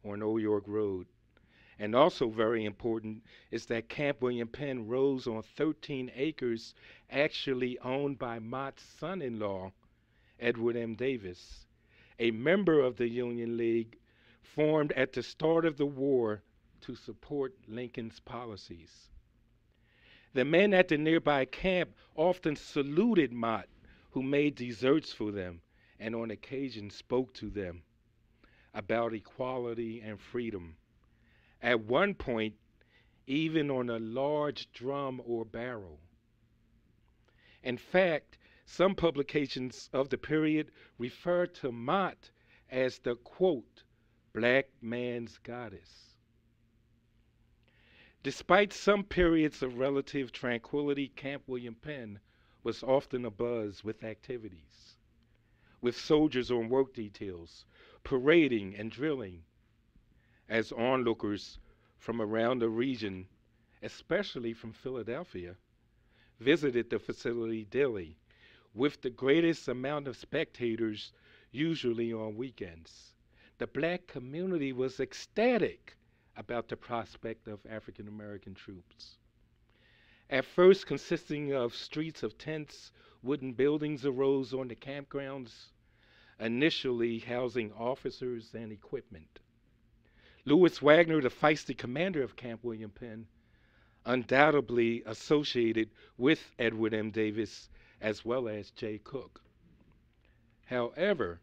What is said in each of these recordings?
on Old York Road. And also very important is that Camp William Penn rose on 13 acres actually owned by Mott's son-in-law, Edward M. Davis, a member of the Union League formed at the start of the war to support Lincoln's policies. The men at the nearby camp often saluted Mott, who made desserts for them and on occasion spoke to them about equality and freedom. At one point, even on a large drum or barrel. In fact, some publications of the period refer to Mott as the, quote, black man's goddess. Despite some periods of relative tranquility, Camp William Penn was often abuzz with activities, with soldiers on work details, parading and drilling, as onlookers from around the region, especially from Philadelphia, visited the facility daily, with the greatest amount of spectators usually on weekends. The black community was ecstatic about the prospect of African American troops. At first consisting of streets of tents, wooden buildings arose on the campgrounds, initially housing officers and equipment. Louis Wagner, the feisty commander of Camp William Penn, undoubtedly associated with Edward M. Davis as well as Jay Cook. However,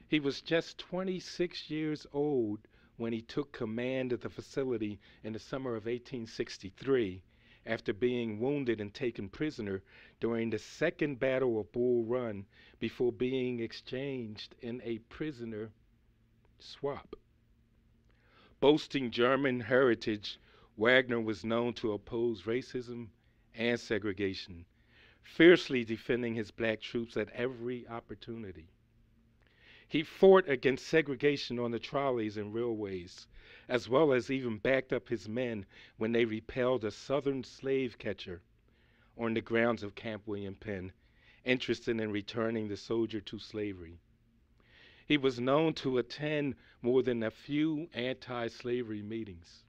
he was just 26 years old when he took command of the facility in the summer of 1863 after being wounded and taken prisoner during the Second Battle of Bull Run before being exchanged in a prisoner swap. Boasting German heritage, Wagner was known to oppose racism and segregation, fiercely defending his black troops at every opportunity. He fought against segregation on the trolleys and railways, as well as even backed up his men when they repelled a Southern slave catcher on the grounds of Camp William Penn, interested in returning the soldier to slavery. He was known to attend more than a few anti-slavery meetings.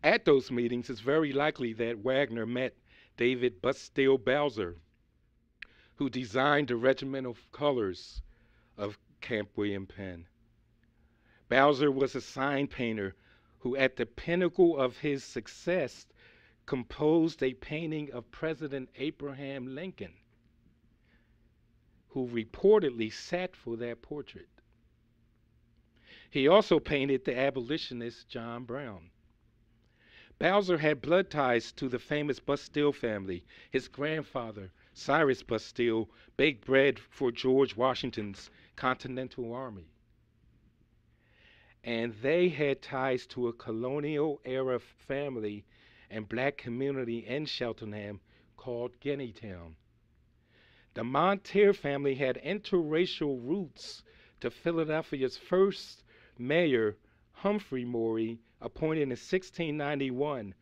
At those meetings, it's very likely that Wagner met David Bustille Bowser, who designed the regimental colors of Camp William Penn. Bowser was a sign painter who, at the pinnacle of his success, composed a painting of President Abraham Lincoln, who reportedly sat for that portrait. He also painted the abolitionist John Brown. Bowser had blood ties to the famous Bustille family. His grandfather, Cyrus Bustille, baked bread for George Washington's Continental Army. And they had ties to a colonial era family and black community in Cheltenham called Guineatown. The Monteer family had interracial roots to Philadelphia's first mayor, Humphrey Maury, appointed in 1691,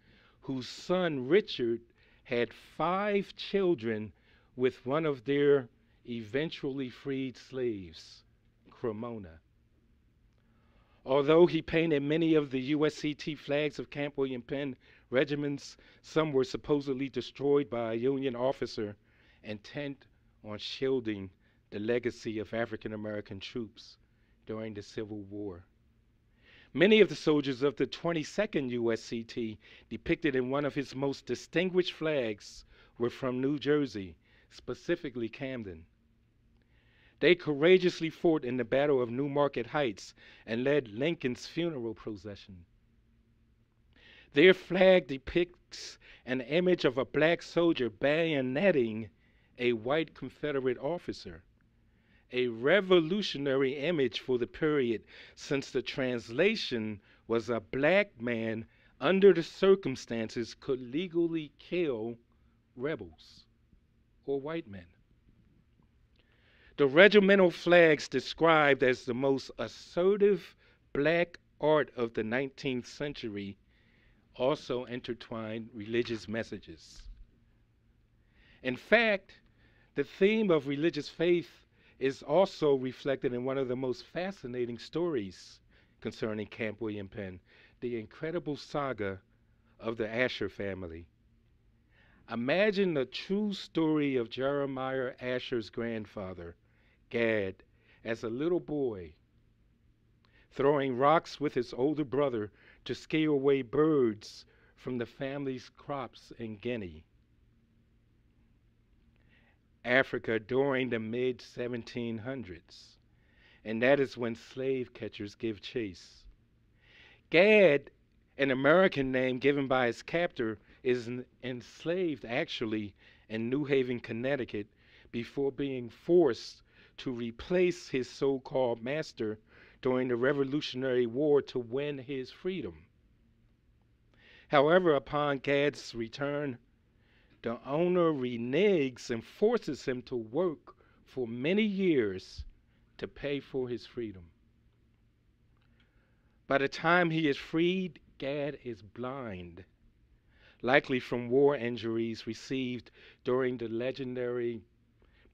whose son Richard had 5 children with one of their eventually freed slaves, Cremona. Although he painted many of the USCT flags of Camp William Penn regiments, some were supposedly destroyed by a Union officer intent on shielding the legacy of African American troops during the Civil War. Many of the soldiers of the 22nd USCT, depicted in one of his most distinguished flags, were from New Jersey, specifically Camden. They courageously fought in the Battle of New Market Heights and led Lincoln's funeral procession. Their flag depicts an image of a black soldier bayoneting a white Confederate officer, a revolutionary image for the period, since the translation was a black man under the circumstances could legally kill rebels or white men. The regimental flags described as the most assertive black art of the 19th century also intertwined religious messages. In fact, the theme of religious faith is also reflected in one of the most fascinating stories concerning Camp William Penn, the incredible saga of the Asher family. Imagine the true story of Jeremiah Asher's grandfather, Gad, as a little boy, throwing rocks with his older brother to scare away birds from the family's crops in Guinea, Africa during the mid 1700s. And that is when slave catchers give chase. Gad, an American name given by his captor, is enslaved actually in New Haven, Connecticut, before being forced to replace his so called master during the Revolutionary War to win his freedom. However, upon Gad's return, the owner reneges and forces him to work for many years to pay for his freedom. By the time he is freed, Gad is blind, likely from war injuries received during the legendary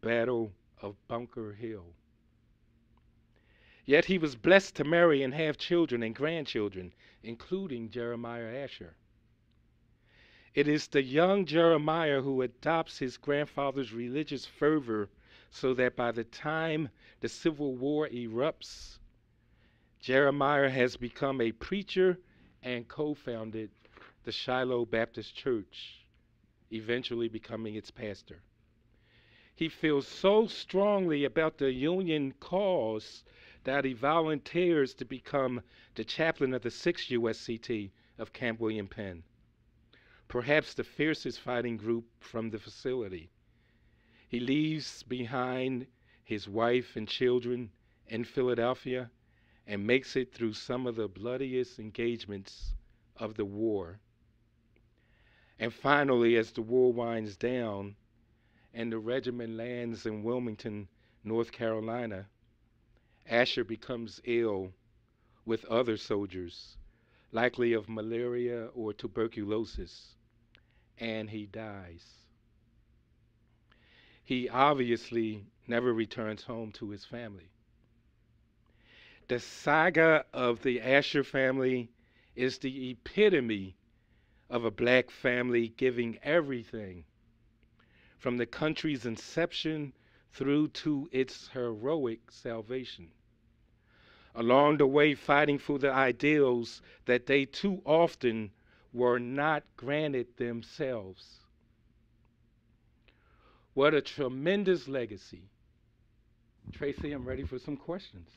Battle of Bunker Hill. Yet he was blessed to marry and have children and grandchildren, including Jeremiah Asher. It is the young Jeremiah who adopts his grandfather's religious fervor so that by the time the Civil War erupts, Jeremiah has become a preacher and co-founded the Shiloh Baptist Church, eventually becoming its pastor. He feels so strongly about the Union cause that he volunteers to become the chaplain of the 6th USCT of Camp William Penn, perhaps the fiercest fighting group from the facility. He leaves behind his wife and children in Philadelphia and makes it through some of the bloodiest engagements of the war. And finally, as the war winds down and the regiment lands in Wilmington, North Carolina, Asher becomes ill with other soldiers, likely of malaria or tuberculosis, and he dies. He obviously never returns home to his family. The saga of the Asher family is the epitome of a black family giving everything from the country's inception through to its heroic salvation. Along the way, fighting for the ideals that they too often were not granted themselves. What a tremendous legacy. Tracy, I'm ready for some questions.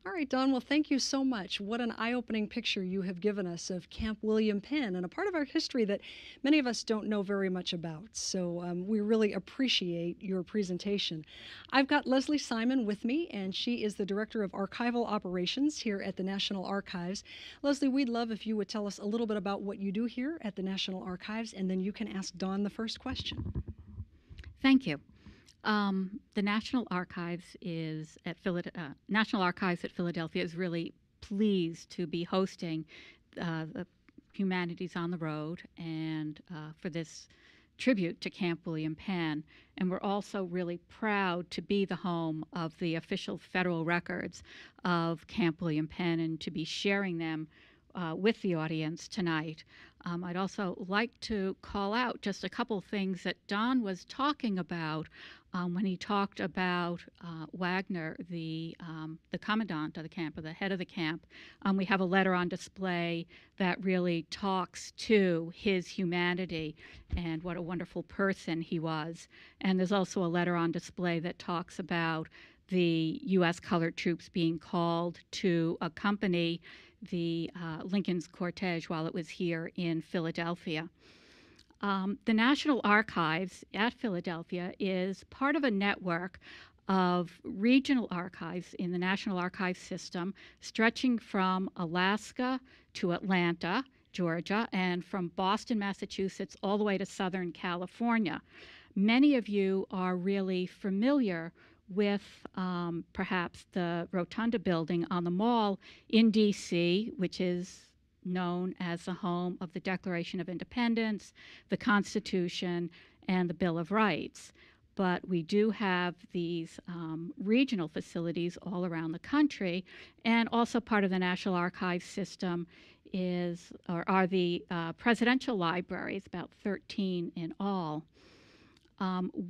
All right, Don, well, thank you so much. What an eye-opening picture you have given us of Camp William Penn and a part of our history that many of us don't know very much about. So we really appreciate your presentation. I've got Leslie Simon with me, and she is the Director of Archival Operations here at the National Archives. Leslie, we'd love if you would tell us a little bit about what you do here at the National Archives, and then you can ask Don the first question. Thank you. The National Archives National Archives at Philadelphia is really pleased to be hosting the Humanities on the Road and for this tribute to Camp William Penn. And we're also really proud to be the home of the official federal records of Camp William Penn and to be sharing them with the audience tonight. I'd also like to call out just a couple things that Don was talking about when he talked about Wagner, the commandant of the camp, or the head of the camp. We have a letter on display that really talks to his humanity and what a wonderful person he was. And there's also a letter on display that talks about the U.S. colored troops being called to accompany the Lincoln's cortege while it was here in Philadelphia. The National Archives at Philadelphia is part of a network of regional archives in the National Archives system, stretching from Alaska to Atlanta, Georgia, and from Boston, Massachusetts, all the way to Southern California. Many of you are really familiar with perhaps the Rotunda building on the Mall in D.C., which is known as the home of the Declaration of Independence, the Constitution, and the Bill of Rights. but we do have these regional facilities all around the country, and also part of the National Archives system are the presidential libraries, about 13 in all.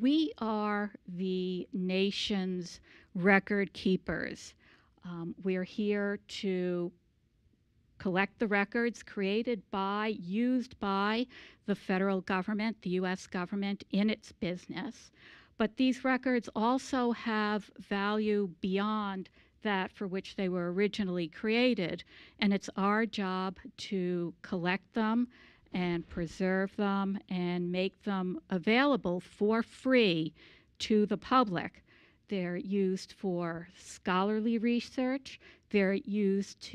We are the nation's record keepers. We're here to collect the records created by, used by the federal government, the U.S. government in its business. But these records also have value beyond that for which they were originally created. And it's our job to collect them and preserve them and make them available for free to the public. They're used for scholarly research. They're used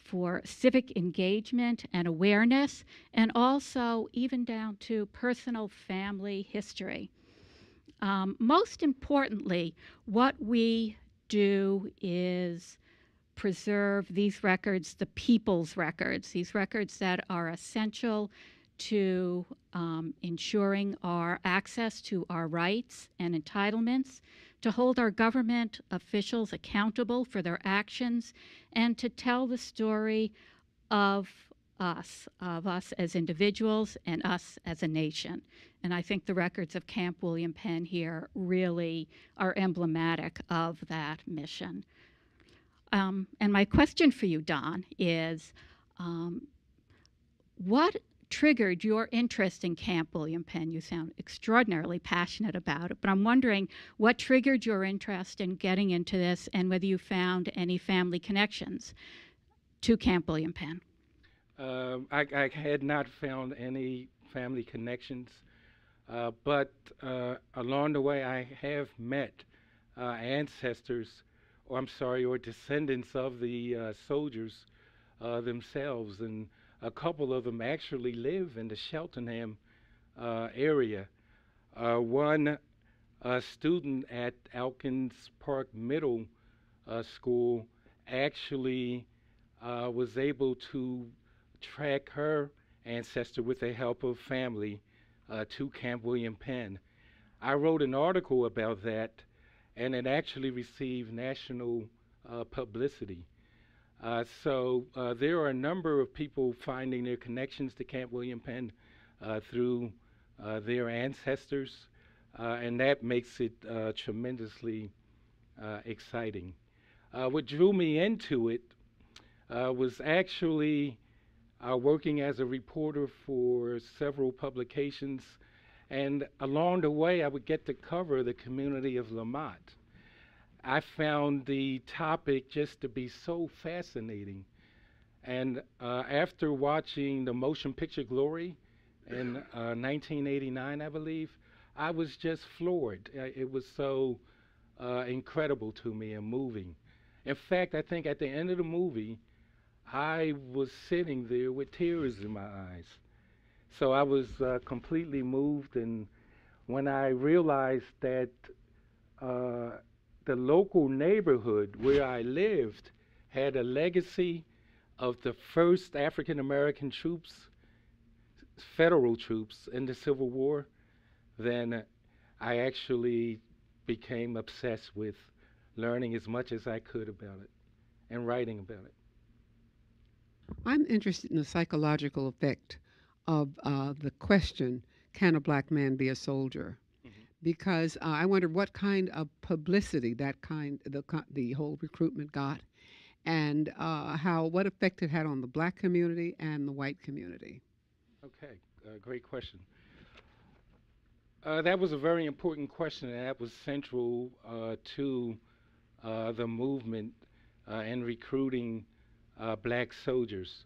for civic engagement and awareness, and also even down to personal family history. Most importantly, what we do is preserve these records, the people's records, these records that are essential to ensuring our access to our rights and entitlements, to hold our government officials accountable for their actions, and to tell the story of us as individuals and us as a nation. And I think the records of Camp William Penn here really are emblematic of that mission. And my question for you, Don, is what triggered your interest in Camp William Penn? You sound extraordinarily passionate about it, but I'm wondering what triggered your interest in getting into this and whether you found any family connections to Camp William Penn. I had not found any family connections, but along the way I have met ancestors, or descendants of the soldiers themselves, and a couple of them actually live in the Cheltenham area. One student at Elkins Park Middle School actually was able to track her ancestor with the help of family to Camp William Penn. I wrote an article about that, and it actually received national publicity. So there are a number of people finding their connections to Camp William Penn through their ancestors, and that makes it tremendously exciting. What drew me into it was actually working as a reporter for several publications, and along the way I would get to cover the community of Lamont. I found the topic just to be so fascinating, and after watching the motion picture Glory in 1989, I believe, I was just floored. It was so incredible to me and moving. In fact, I think at the end of the movie, I was sitting there with tears in my eyes. So I was completely moved, and when I realized that the local neighborhood where I lived had a legacy of the first African American troops, federal troops in the Civil War, then I actually became obsessed with learning as much as I could about it and writing about it. I'm interested in the psychological effect of the question, can a black man be a soldier? Because I wonder what kind of publicity the whole recruitment got, and what effect it had on the black community and the white community. Okay, great question. That was a very important question, and that was central to the movement in recruiting black soldiers.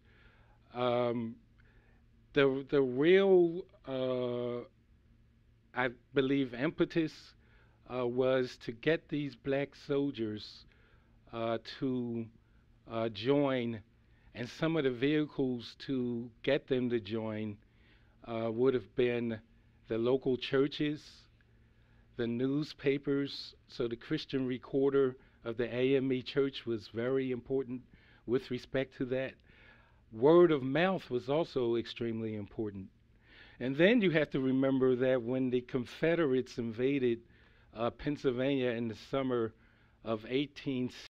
The real I believe impetus was to get these black soldiers to join, and some of the vehicles to get them to join would have been the local churches, the newspapers. So the Christian Recorder of the AME Church was very important with respect to that. Word of mouth was also extremely important. And then you have to remember that when the Confederates invaded Pennsylvania in the summer of